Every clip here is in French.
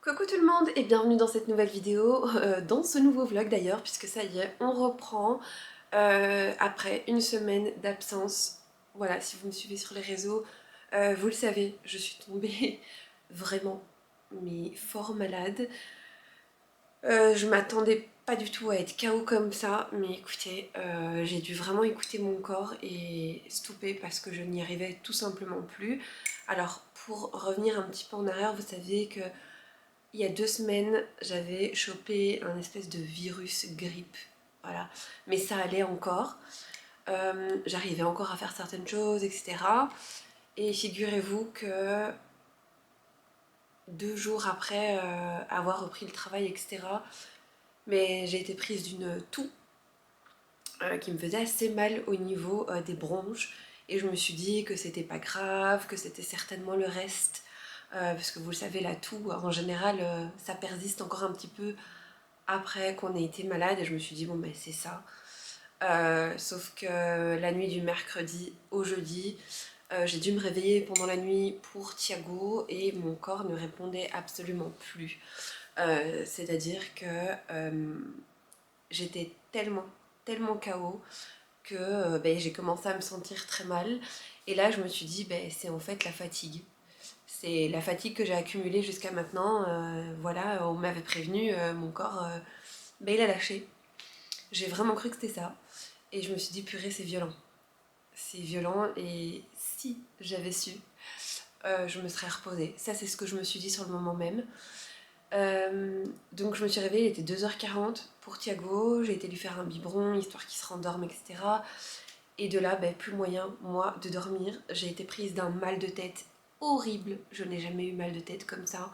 Coucou tout le monde et bienvenue dans cette nouvelle vidéo, dans ce nouveau vlog d'ailleurs, puisque ça y est, on reprend après une semaine d'absence. Voilà, si vous me suivez sur les réseaux, vous le savez, je suis tombée vraiment, mais fort malade. Je m'attendais pas du tout à être KO comme ça, mais écoutez, j'ai dû vraiment écouter mon corps et stopper parce que je n'y arrivais tout simplement plus. Alors, pour revenir un petit peu en arrière, vous savez que il y a 2 semaines, j'avais chopé un espèce de virus grippe, voilà. Mais ça allait encore. J'arrivais encore à faire certaines choses, etc. Et figurez-vous que 2 jours après avoir repris le travail, etc., mais j'ai été prise d'une toux qui me faisait assez mal au niveau des bronches. Et je me suis dit que c'était pas grave, que c'était certainement le reste. Parce que vous le savez, la toux, en général, ça persiste encore un petit peu après qu'on ait été malade. Et je me suis dit, bon, ben c'est ça. Sauf que la nuit du mercredi au jeudi, j'ai dû me réveiller pendant la nuit pour Thiago et mon corps ne répondait absolument plus. C'est-à-dire que j'étais tellement KO que ben, j'ai commencé à me sentir très mal. Et là, je me suis dit, ben, c'est en fait la fatigue. C'est la fatigue que j'ai accumulée jusqu'à maintenant. Voilà, on m'avait prévenu, mon corps, ben, il a lâché. J'ai vraiment cru que c'était ça. Et je me suis dit, purée, c'est violent. C'est violent et si j'avais su, je me serais reposée. Ça, c'est ce que je me suis dit sur le moment même. Donc je me suis réveillée, il était 2h40 pour Thiago, j'ai été lui faire un biberon, histoire qu'il se rendorme, etc. Et de là, ben, plus moyen, moi, de dormir. J'ai été prise d'un mal de tête horrible, je n'ai jamais eu mal de tête comme ça.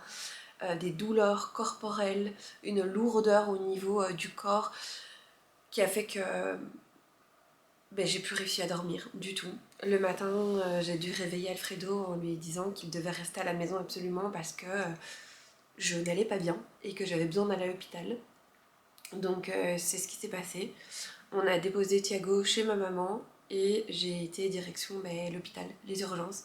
Des douleurs corporelles, une lourdeur au niveau du corps qui a fait que ben, j'ai plus réussi à dormir du tout. Le matin, j'ai dû réveiller Alfredo en lui disant qu'il devait rester à la maison absolument parce que je n'allais pas bien et que j'avais besoin d'aller à l'hôpital. Donc c'est ce qui s'est passé. On a déposé Thiago chez ma maman et j'ai été direction ben, l'hôpital, les urgences.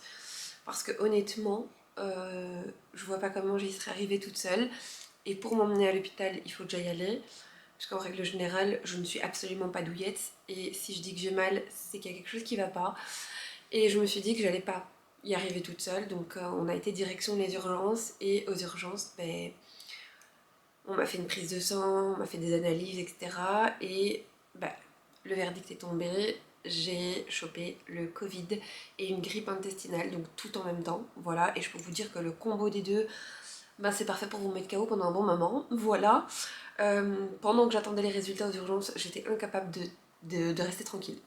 Parce que honnêtement, je vois pas comment j'y serais arrivée toute seule. Et pour m'emmener à l'hôpital, il faut que j'aille aller. Parce qu'en règle générale, je ne suis absolument pas douillette. Et si je dis que j'ai mal, c'est qu'il y a quelque chose qui va pas. Et je me suis dit que j'allais pas y arriver toute seule. Donc on a été direction les urgences. Et aux urgences, ben, on m'a fait une prise de sang, on m'a fait des analyses, etc. Et bah, le verdict est tombé. J'ai chopé le Covid et une grippe intestinale, donc tout en même temps. Voilà, et je peux vous dire que le combo des deux, bah, c'est parfait pour vous mettre KO pendant un bon moment. Voilà. Pendant que j'attendais les résultats aux urgences, j'étais incapable de rester tranquille.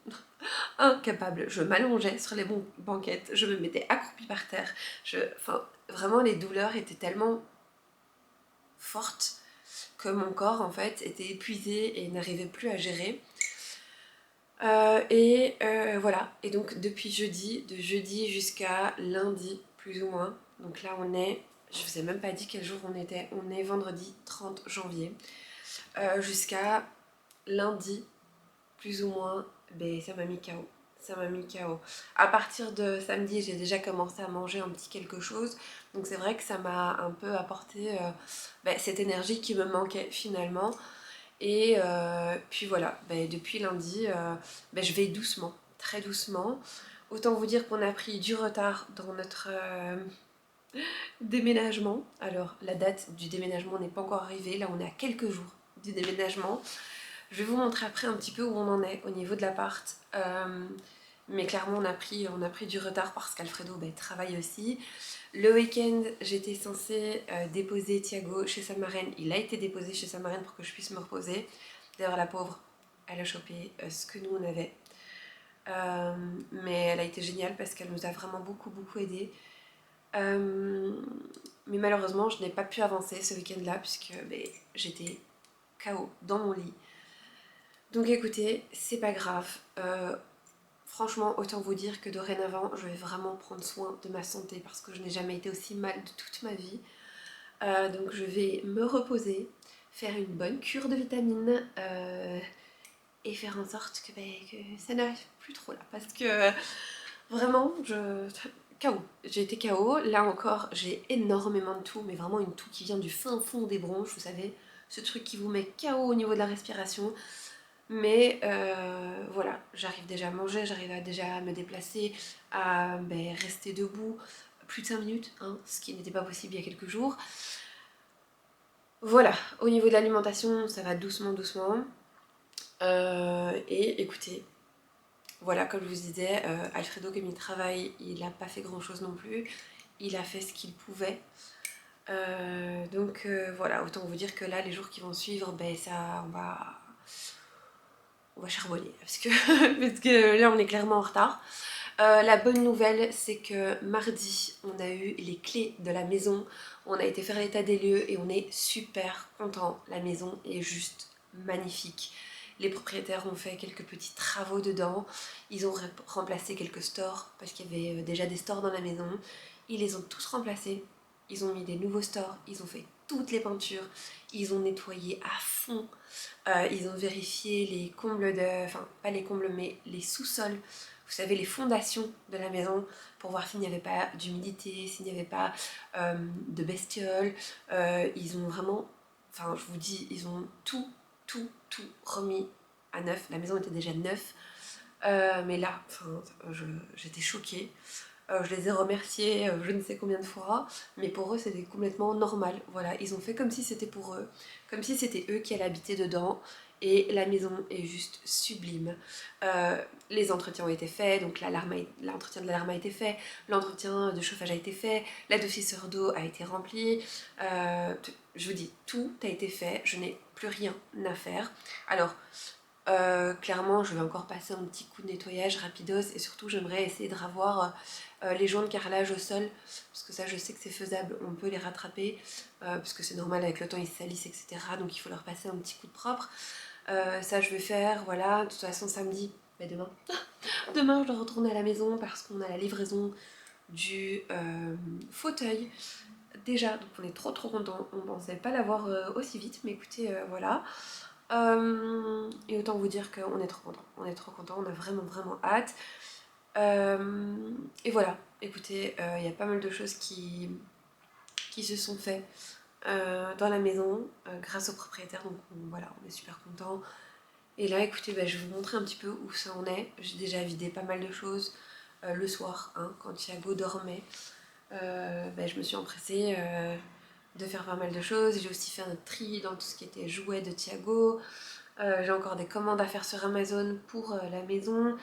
Incapable. Je m'allongeais sur les banquettes, je me mettais accroupie par terre. Enfin, vraiment, les douleurs étaient tellement fortes que mon corps en fait était épuisé et n'arrivait plus à gérer. Voilà, et donc depuis jeudi, de jeudi jusqu'à lundi plus ou moins, donc là on est, je vous ai même pas dit quel jour on est vendredi 30 janvier, jusqu'à lundi plus ou moins, ben ça m'a mis KO. Ça m'a mis KO. À partir de samedi, j'ai déjà commencé à manger un petit quelque chose. Donc c'est vrai que ça m'a un peu apporté ben, cette énergie qui me manquait finalement. Et puis voilà, ben, depuis lundi, ben, je vais doucement, très doucement. Autant vous dire qu'on a pris du retard dans notre déménagement. Alors la date du déménagement n'est pas encore arrivée. Là on est à quelques jours du déménagement. Je vais vous montrer après un petit peu où on en est au niveau de l'appart. Mais clairement, on a pris du retard parce qu'Alfredo ben, travaille aussi. Le week-end, j'étais censée déposer Thiago chez sa marraine. Il a été déposé chez sa marraine pour que je puisse me reposer. D'ailleurs, la pauvre, elle a chopé ce que nous, on avait. Mais elle a été géniale parce qu'elle nous a vraiment beaucoup aidé. Mais malheureusement, je n'ai pas pu avancer ce week-end-là puisque ben, j'étais KO dans mon lit. Donc écoutez, c'est pas grave. Franchement, autant vous dire que dorénavant, je vais vraiment prendre soin de ma santé parce que je n'ai jamais été aussi mal de toute ma vie. Donc je vais me reposer, faire une bonne cure de vitamines et faire en sorte que, ben, que ça n'arrive plus trop là. Parce que vraiment, KO. J'ai été KO. Là encore, j'ai énormément de toux, mais vraiment une toux qui vient du fin fond des bronches, vous savez, ce truc qui vous met KO au niveau de la respiration. Mais voilà, j'arrive déjà à manger, j'arrive déjà à me déplacer, à rester debout plus de 5 minutes, hein, ce qui n'était pas possible il y a quelques jours. Voilà, au niveau de l'alimentation, ça va doucement, doucement. Et écoutez, voilà, comme je vous disais, Alfredo, comme il travaille, il n'a pas fait grand chose non plus. Il a fait ce qu'il pouvait. Donc voilà, autant vous dire que là, les jours qui vont suivre, ça, on va charbonner. Parce que là, on est clairement en retard. La bonne nouvelle, c'est que mardi, on a eu les clés de la maison. On a été faire l'état des lieux et on est super content. La maison est juste magnifique. Les propriétaires ont fait quelques petits travaux dedans. Ils ont remplacé quelques stores parce qu'il y avait déjà des stores dans la maison. Ils les ont tous remplacés. Ils ont mis des nouveaux stores. Ils ont fait toutes les peintures. Ils ont nettoyé à fond. Ils ont vérifié les combles de... Enfin, pas les combles, mais les sous-sols. Vous savez, les fondations de la maison pour voir s'il n'y avait pas d'humidité, s'il n'y avait pas de bestioles. Ils ont vraiment... Enfin, je vous dis, ils ont tout remis à neuf. La maison était déjà neuve. Mais là, j'étais choquée. Je les ai remerciés je ne sais combien de fois, mais pour eux c'était complètement normal. Voilà, ils ont fait comme si c'était pour eux, comme si c'était eux qui allaient habiter dedans. Et la maison est juste sublime. Les entretiens ont été faits, donc l'entretien de l'alarme a été fait, l'entretien de chauffage a été fait, la dossisseur d'eau a été remplie. Je vous dis, tout a été fait, je n'ai plus rien à faire. Alors, clairement, je vais encore passer un petit coup de nettoyage rapidos et surtout, j'aimerais essayer de revoir les joints de carrelage au sol parce que ça, je sais que c'est faisable, on peut les rattraper parce que c'est normal, avec le temps, ils se salissent, etc. Donc, il faut leur passer un petit coup de propre. Ça, je vais faire, voilà. De toute façon, samedi, demain. Demain, je dois retourner à la maison parce qu'on a la livraison du fauteuil. Déjà, donc on est trop contents. On ne pensait pas l'avoir aussi vite, mais écoutez, voilà. Et autant vous dire qu'on est trop content. On est trop content, on a vraiment hâte. Et voilà, écoutez, il y a pas mal de choses qui se sont faites dans la maison grâce au propriétaire. Donc voilà, on est super contents. Et là, écoutez, je vais vous montrer un petit peu où ça en est. J'ai déjà vidé pas mal de choses le soir, hein, quand Thiago dormait. Je me suis empressée de faire pas mal de choses. J'ai aussi fait un tri dans tout ce qui était jouets de Thiago. J'ai encore des commandes à faire sur Amazon pour la maison.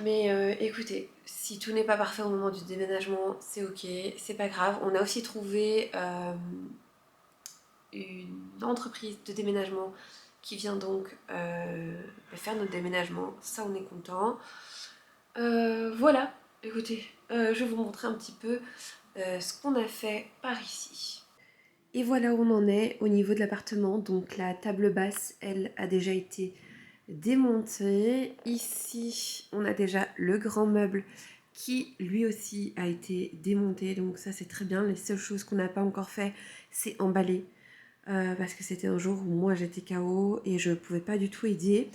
Mais écoutez, si tout n'est pas parfait au moment du déménagement, c'est ok, c'est pas grave. On a aussi trouvé une entreprise de déménagement qui vient donc faire notre déménagement. Ça, on est content. Voilà, écoutez, je vais vous montrer un petit peu ce qu'on a fait par ici. Et voilà où on en est au niveau de l'appartement. Donc la table basse, elle, a déjà été démontée. Ici, on a déjà le grand meuble qui, lui aussi, a été démonté. Donc ça, c'est très bien. Les seules choses qu'on n'a pas encore fait, c'est emballer. Parce que c'était un jour où moi, j'étais KO et je ne pouvais pas du tout aider.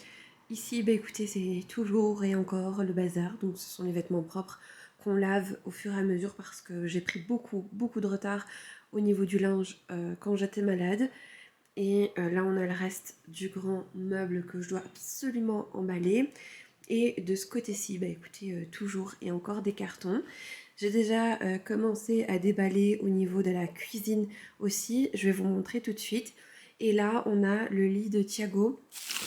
Ici, écoutez, c'est toujours et encore le bazar. Donc ce sont les vêtements propres qu'on lave au fur et à mesure parce que j'ai pris beaucoup de retard au niveau du linge quand j'étais malade. Et là, on a le reste du grand meuble que je dois absolument emballer. Et de ce côté-ci, écoutez, toujours et encore des cartons. J'ai déjà commencé à déballer au niveau de la cuisine aussi. Je vais vous montrer tout de suite. Et là, on a le lit de Thiago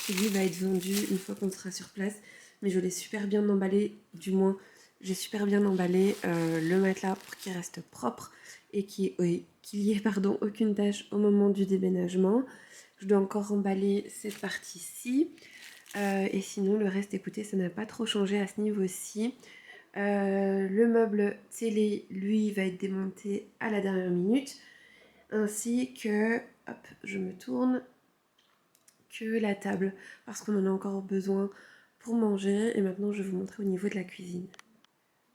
qui lui va être vendu une fois qu'on sera sur place. Mais je l'ai super bien emballé, du moins j'ai super bien emballé le matelas pour qu'il reste propre et qu'il y ait aucune tache au moment du déménagement. Je dois encore emballer cette partie-ci. Et sinon, le reste, écoutez, ça n'a pas trop changé à ce niveau-ci. Le meuble télé, lui, va être démonté à la dernière minute. Ainsi que, hop, je me tourne, que la table, parce qu'on en a encore besoin pour manger. Et maintenant, je vais vous montrer au niveau de la cuisine.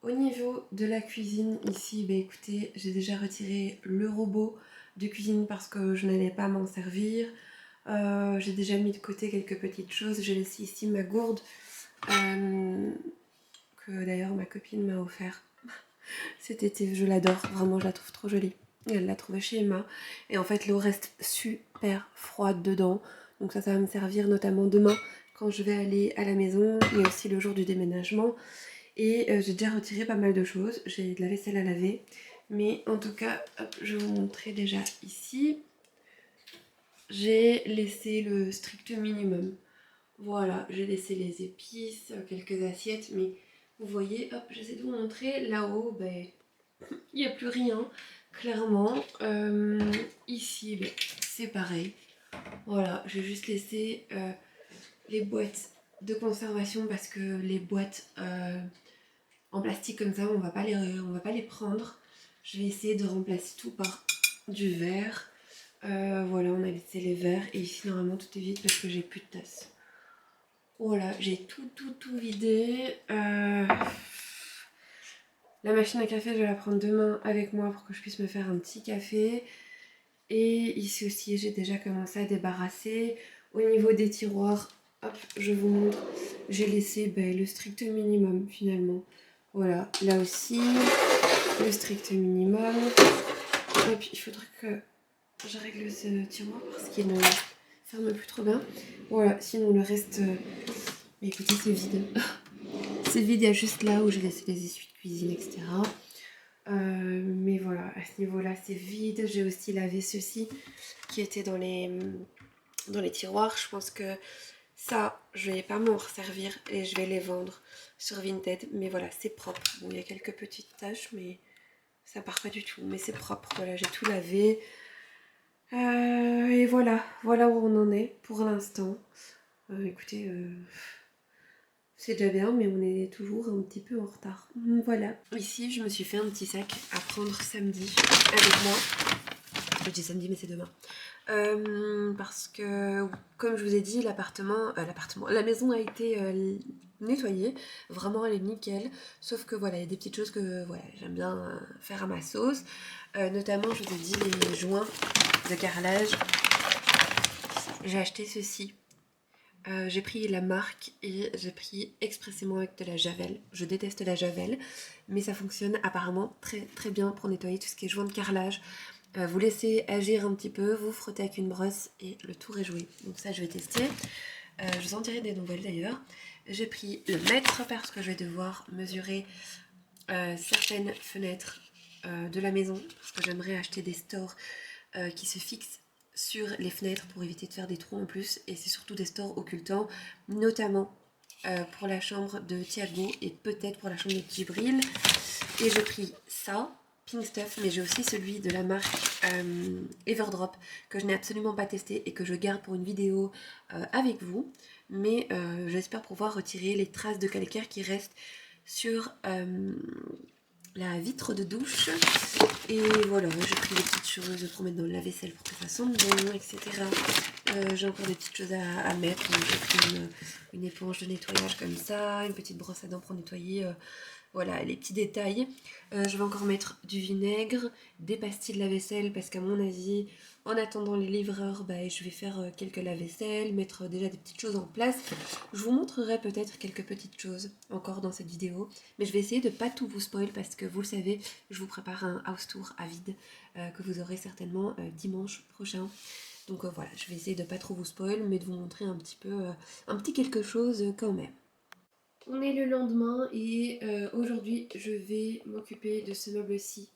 Au niveau de la cuisine, ici, écoutez, j'ai déjà retiré le robot de cuisine parce que je n'allais pas m'en servir. J'ai déjà mis de côté quelques petites choses. J'ai laissé ici ma gourde que que d'ailleurs ma copine m'a offert cet été. Je l'adore, vraiment je la trouve trop jolie. Elle l'a trouvée chez Emma. Et en fait l'eau reste super froide dedans. Donc ça va me servir notamment demain quand je vais aller à la maison, mais aussi le jour du déménagement. Et j'ai déjà retiré pas mal de choses. J'ai de la vaisselle à laver. Mais en tout cas, hop, je vais vous montrer déjà ici. J'ai laissé le strict minimum. Voilà, j'ai laissé les épices, quelques assiettes, mais vous voyez, hop, j'essaie de vous montrer. Là-haut, ben, il n'y a plus rien, clairement. Ici, ben, c'est pareil. Voilà, j'ai juste laissé les boîtes de conservation parce que les boîtes en plastique comme ça, on va pas les prendre. Je vais essayer de remplacer tout par du verre. Voilà, on a laissé les verres et ici normalement tout est vide parce que j'ai plus de tasses. Voilà, j'ai tout vidé. La machine à café, je vais la prendre demain avec moi pour que je puisse me faire un petit café. Et ici aussi, j'ai déjà commencé à débarrasser. Au niveau des tiroirs, hop, je vous montre. J'ai laissé le strict minimum finalement. Voilà, là aussi, le strict minimum. Et puis, il faudrait que je règle ce tiroir parce qu'il ne ferme plus trop bien. Voilà, sinon le reste... Mais écoutez, c'est vide. C'est vide, il y a juste là où j'ai laissé les essuies de cuisine, etc. Mais voilà, à ce niveau-là, c'est vide. J'ai aussi lavé ceci qui était dans les tiroirs. Je pense que ça, je vais pas m'en resservir et je vais les vendre sur Vinted. Mais voilà, c'est propre. Bon, il y a quelques petites taches, mais ça part pas du tout. Mais c'est propre. Voilà, j'ai tout lavé. Et voilà où on en est pour l'instant. Écoutez, c'est déjà bien, mais on est toujours un petit peu en retard. Voilà. Ici, je me suis fait un petit sac à prendre samedi avec moi. Je dis samedi, mais c'est demain. Parce que, comme je vous ai dit, la maison a été nettoyée. Vraiment, elle est nickel. Sauf que voilà, il y a des petites choses que voilà, j'aime bien faire à ma sauce. Notamment, je vous ai dit, les joints de carrelage. J'ai acheté ceci. J'ai pris la marque et j'ai pris expressément avec de la javel. Je déteste la javel, mais ça fonctionne apparemment très très bien pour nettoyer tout ce qui est joint de carrelage. Vous laissez agir un petit peu, vous frottez avec une brosse et le tour est joué. Donc ça je vais tester. Je vous en dirai des nouvelles d'ailleurs. J'ai pris le mètre parce que je vais devoir mesurer certaines fenêtres de la maison. Parce que j'aimerais acheter des stores qui se fixent sur les fenêtres pour éviter de faire des trous en plus. Et c'est surtout des stores occultants, notamment pour la chambre de Thiago et peut-être pour la chambre de Djibril. Et j'ai pris ça, Pink Stuff, mais j'ai aussi celui de la marque Everdrop que je n'ai absolument pas testé et que je garde pour une vidéo avec vous. Mais j'espère pouvoir retirer les traces de calcaire qui restent sur la vitre de douche. Et voilà, j'ai pris des petites choses pour mettre dans le lave-vaisselle pour que ça sente bon, etc. J'ai encore des petites choses à mettre. J'ai pris une éponge de nettoyage comme ça, une petite brosse à dents pour nettoyer. Voilà, les petits détails. Je vais encore mettre du vinaigre, des pastilles de lave-vaisselle parce qu'à mon avis, en attendant les livreurs, je vais faire quelques lave-vaisselle, mettre déjà des petites choses en place. Je vous montrerai peut-être quelques petites choses encore dans cette vidéo, mais je vais essayer de pas tout vous spoil parce que vous le savez, je vous prépare un house tour à vide que vous aurez certainement dimanche prochain. Donc voilà, je vais essayer de pas trop vous spoil, mais de vous montrer un petit peu, un petit quelque chose quand même. On est le lendemain et aujourd'hui je vais m'occuper de ce meuble-ci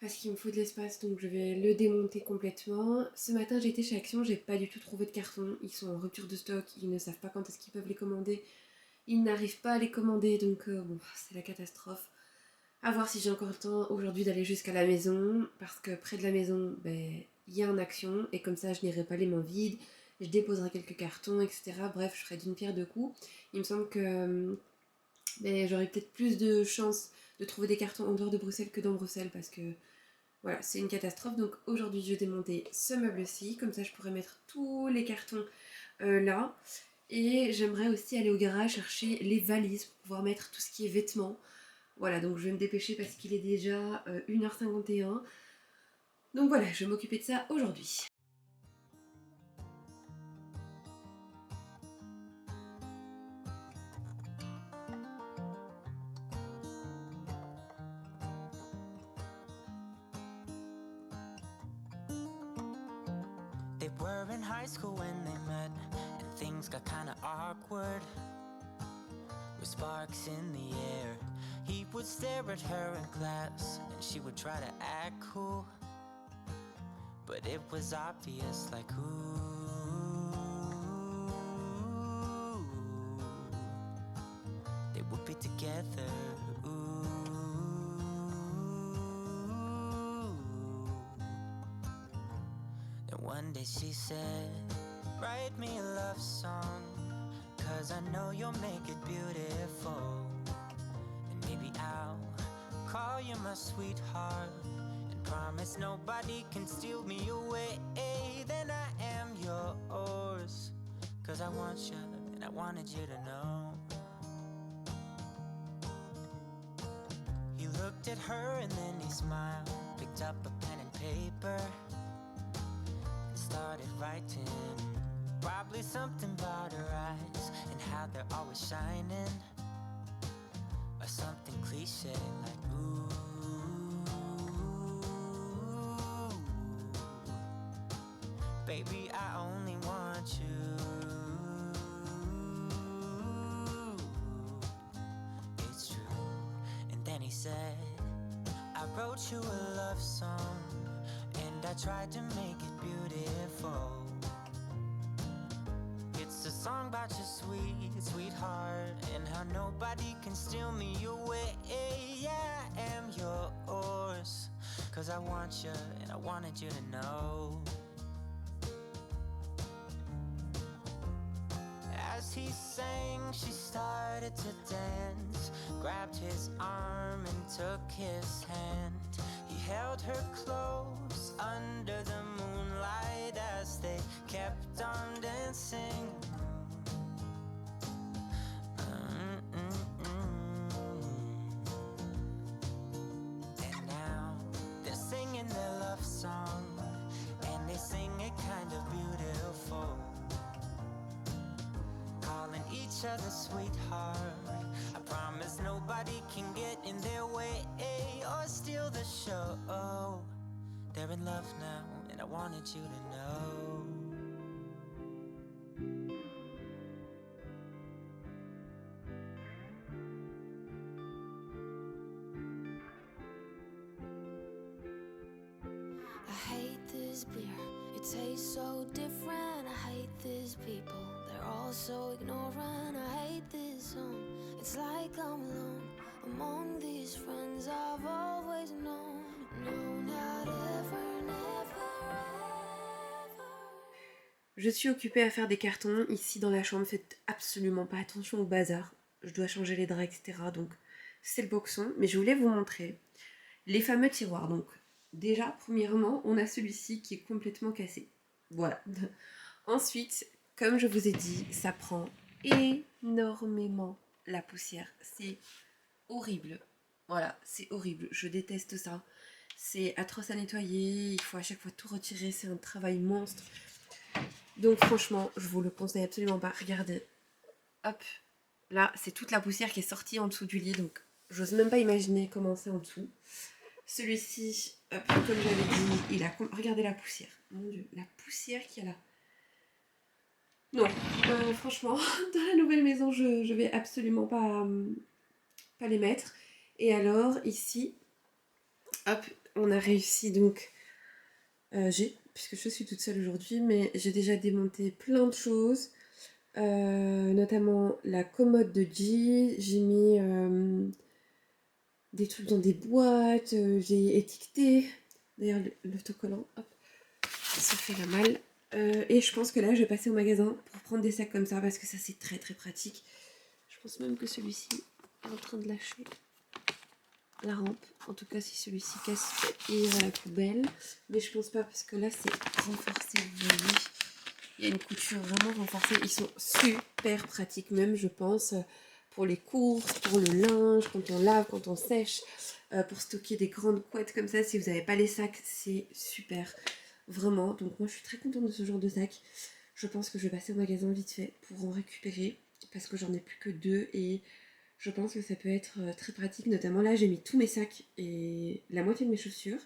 parce qu'il me faut de l'espace, donc je vais le démonter complètement. Ce matin j'ai été chez Action, j'ai pas du tout trouvé de carton, ils sont en rupture de stock, ils ne savent pas quand est-ce qu'ils peuvent les commander, ils n'arrivent pas à les commander, donc bon, c'est la catastrophe. À voir si j'ai encore le temps aujourd'hui d'aller jusqu'à la maison, parce que près de la maison, il y a un Action, et comme ça je n'irai pas les mains vides, je déposerai quelques cartons, etc. Bref, je ferai d'une pierre deux coups. Il me semble que j'aurai peut-être plus de chance de trouver des cartons en dehors de Bruxelles que dans Bruxelles, parce que voilà, c'est une catastrophe. Donc aujourd'hui, je vais démonter ce meuble-ci, comme ça je pourrai mettre tous les cartons là. Et j'aimerais aussi aller au garage chercher les valises pour pouvoir mettre tout ce qui est vêtements. Voilà, donc je vais me dépêcher parce qu'il est déjà 1h51. Donc voilà, je vais m'occuper de ça aujourd'hui. They were in high school when they met, and things got kinda awkward. With sparks in the air, he would stare at her in class, and she would try to act cool. But it was obvious, like, ooh, they would be together, ooh. Then one day she said, write me a love song, 'cause I know you'll make it beautiful. And maybe I'll call you my sweetheart, and promise nobody can steal me away. Then I am yours, 'cause I want you, and I wanted you to know. He looked at her and then he smiled, picked up a pen and paper, and started writing. Probably something about her eyes and how they're always shining, or something cliche like ooh. Baby, I only want you. It's true. And then he said, I wrote you a love song, and I tried to make it beautiful. It's a song about your sweet, sweetheart, and how nobody can steal me away. Yeah, I am yours, 'cause I want you, and I wanted you to know. As he sang, she started to dance, grabbed his arm and took his hand. He held her close under the moonlight as they kept on dancing. And now they're singing their love song, and they sing it kind of beautiful, calling each other sweetheart. I promise nobody can get in their way or steal the show. They're in love now, and I wanted you to know. I hate this beer, it tastes so different. I hate these people, they're all so ignorant. I hate this song, it's like I'm alone among these friends I've always known. No, not ever, never, ever. Je suis occupée à faire des cartons ici dans la chambre, faites absolument pas attention au bazar. Je dois changer les draps, etc. Donc c'est le boxon, mais je voulais vous montrer les fameux tiroirs. Donc déjà, premièrement, on a celui-ci qui est complètement cassé. Voilà. Ensuite, comme je vous ai dit, ça prend énormément la poussière. C'est horrible. Voilà, c'est horrible. Je déteste ça. C'est atroce à nettoyer. Il faut à chaque fois tout retirer. C'est un travail monstre. Donc franchement, je vous le conseille absolument pas. Regardez. Hop. Là, c'est toute la poussière qui est sortie en dessous du lit. Donc, j'ose même pas imaginer comment c'est en dessous. Celui-ci, comme j'avais dit, il a... Regardez la poussière. Mon Dieu, la poussière qu'il y a là. Non, franchement, dans la nouvelle maison, je vais absolument pas les mettre. Et alors, ici, hop, on a réussi donc... puisque je suis toute seule aujourd'hui, mais j'ai déjà démonté plein de choses. Notamment la commode de G. J'ai mis... des trucs dans des boîtes, j'ai étiqueté, d'ailleurs l'autocollant, hop, ça fait la malle. Et je pense que là je vais passer au magasin pour prendre des sacs comme ça parce que ça c'est très très pratique. Je pense même que celui-ci est en train de lâcher la rampe. En tout cas si celui-ci casse, il ira à la poubelle. Mais je pense pas parce que là c'est renforcé, vous voyez. Il y a une couture vraiment renforcée. Ils sont super pratiques même je pense. Pour les courses, pour le linge, quand on lave, quand on sèche, pour stocker des grandes couettes comme ça, si vous n'avez pas les sacs, c'est super, vraiment. Donc moi je suis très contente de ce genre de sac. Je pense que je vais passer au magasin vite fait pour en récupérer, parce que j'en ai plus que 2 et je pense que ça peut être très pratique. Notamment là j'ai mis tous mes sacs et la moitié de mes chaussures.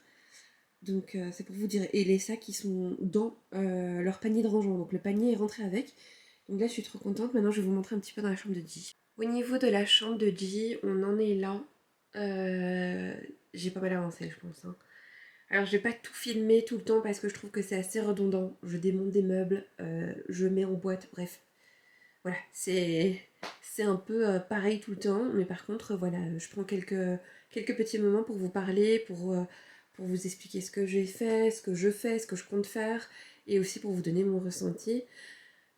Donc c'est pour vous dire. Et les sacs, ils sont dans leur panier de rangement. Donc le panier est rentré avec. Donc là, je suis trop contente. Maintenant, je vais vous montrer un petit peu dans la chambre de G. Au niveau de la chambre de G, on en est là. J'ai pas mal avancé, je pense. Hein. Alors, je vais pas tout filmer tout le temps parce que je trouve que c'est assez redondant. Je démonte des meubles, je mets en boîte, bref. Voilà, c'est un peu pareil tout le temps. Mais par contre, voilà, je prends quelques petits moments pour vous parler, pour vous expliquer ce que j'ai fait, ce que je fais, ce que je compte faire. Et aussi pour vous donner mon ressenti.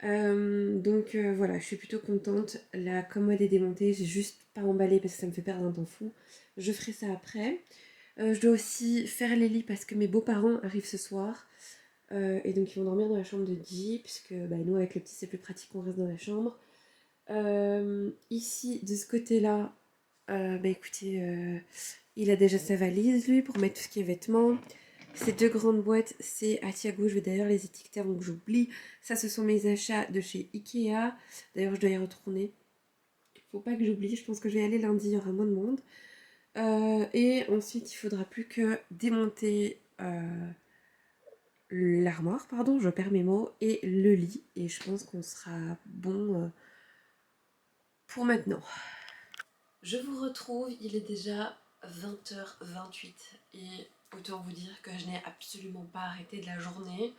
Donc voilà, je suis plutôt contente. La commode est démontée, j'ai juste pas emballé parce que ça me fait perdre un temps fou. Je ferai ça après. Je dois aussi faire les lits parce que mes beaux-parents arrivent ce soir. Et donc ils vont dormir dans la chambre de Guy, puisque bah, nous avec le petit c'est plus pratique qu'on reste dans la chambre. Ici, de ce côté-là, bah écoutez, il a déjà sa valise lui pour mettre tout ce qui est vêtements. Ces deux grandes boîtes, c'est à Thiago, je vais d'ailleurs les étiqueter avant que j'oublie. Ça, ce sont mes achats de chez Ikea. D'ailleurs, je dois y retourner. Faut pas que j'oublie, je pense que je vais y aller lundi, il y aura moins de monde. Et ensuite, il faudra plus que démonter l'armoire, pardon, je perds mes mots, et le lit. Et je pense qu'on sera bon pour maintenant. Je vous retrouve, il est déjà 20h28 et autant vous dire que je n'ai absolument pas arrêté de la journée.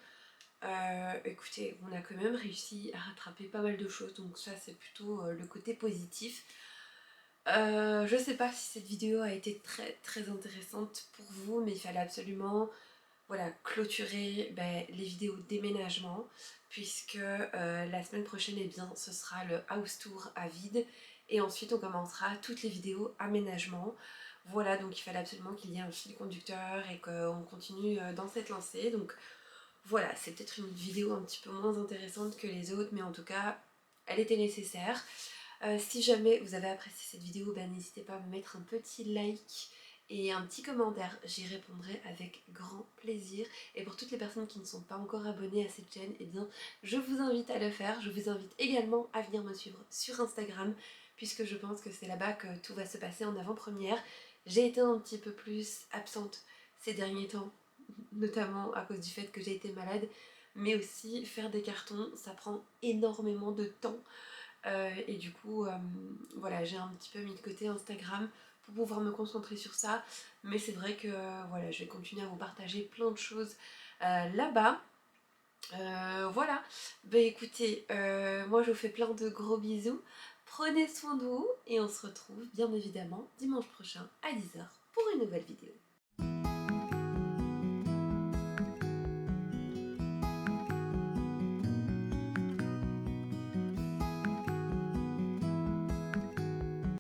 Écoutez, on a quand même réussi à rattraper pas mal de choses, donc ça c'est plutôt le côté positif. Je sais pas si cette vidéo a été très intéressante pour vous, mais il fallait absolument voilà, clôturer les vidéos de déménagement, puisque la semaine prochaine, eh bien, ce sera le house tour à vide, et ensuite on commencera toutes les vidéos aménagement. Voilà, donc il fallait absolument qu'il y ait un fil conducteur et qu'on continue dans cette lancée. Donc voilà, c'est peut-être une vidéo un petit peu moins intéressante que les autres, mais en tout cas, elle était nécessaire. Si jamais vous avez apprécié cette vidéo, n'hésitez pas à me mettre un petit like et un petit commentaire, j'y répondrai avec grand plaisir. Et pour toutes les personnes qui ne sont pas encore abonnées à cette chaîne, eh bien, je vous invite à le faire. Je vous invite également à venir me suivre sur Instagram, puisque je pense que c'est là-bas que tout va se passer en avant-première. J'ai été un petit peu plus absente ces derniers temps, notamment à cause du fait que j'ai été malade, mais aussi faire des cartons, ça prend énormément de temps. Et du coup, voilà, j'ai un petit peu mis de côté Instagram pour pouvoir me concentrer sur ça. Mais c'est vrai que voilà, je vais continuer à vous partager plein de choses là-bas. Voilà, bah écoutez, moi je vous fais plein de gros bisous. Prenez soin de vous et on se retrouve bien évidemment dimanche prochain à 10h pour une nouvelle vidéo.